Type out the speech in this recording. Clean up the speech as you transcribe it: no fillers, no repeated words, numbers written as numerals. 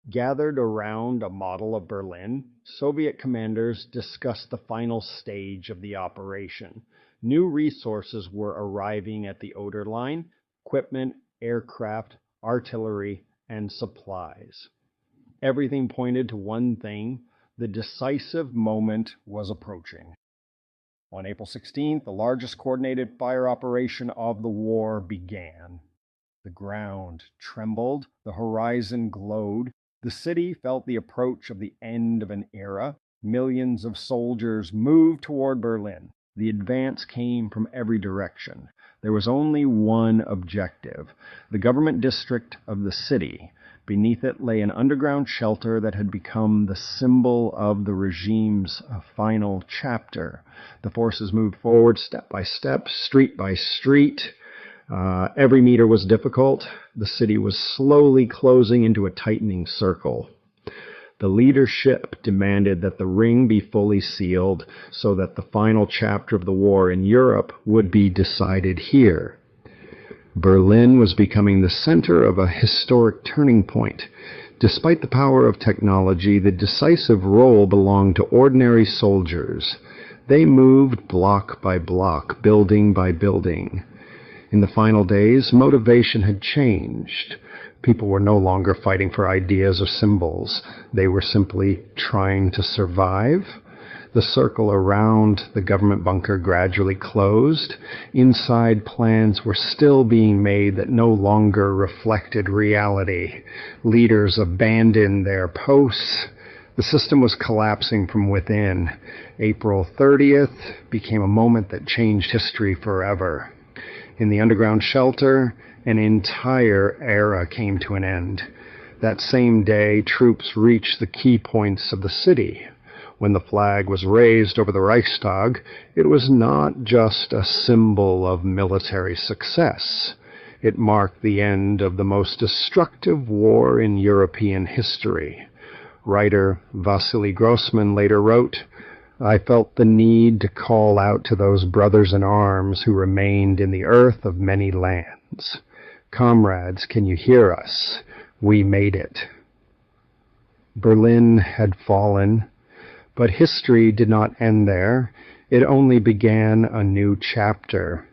Gathered around a model of Berlin, Soviet commanders discussed the final stage of the operation. New resources were arriving at the Oder Line: equipment, aircraft, artillery, and supplies. Everything pointed to one thing: the decisive moment was approaching. On April 16th, the largest coordinated fire operation of the war began. The ground trembled, the horizon glowed. The city felt the approach of the end of an era. Millions of soldiers moved toward Berlin. The advance came from every direction. There was only one objective: the government district of the city. Beneath it lay an underground shelter that had become the symbol of the regime's final chapter. The forces moved forward step by step, street by street. Every meter was difficult. The city was slowly closing into a tightening circle. The leadership demanded that the ring be fully sealed so that the final chapter of the war in Europe would be decided here. Berlin was becoming the center of a historic turning point. Despite the power of technology, the decisive role belonged to ordinary soldiers. They moved block by block, building by building. In the final days, motivation had changed. People were no longer fighting for ideas or symbols. They were simply trying to survive. The circle around the government bunker gradually closed. Inside, plans were still being made that no longer reflected reality. Leaders abandoned their posts. The system was collapsing from within. April 30th became a moment that changed history forever. In the underground shelter, an entire era came to an end. That same day, troops reached the key points of the city. When the flag was raised over the Reichstag, it was not just a symbol of military success. It marked the end of the most destructive war in European history. Writer Vasily Grossman later wrote, "I felt the need to call out to those brothers in arms who remained in the earth of many lands. Comrades, can you hear us? We made it." Berlin had fallen, but history did not end there. It only began a new chapter.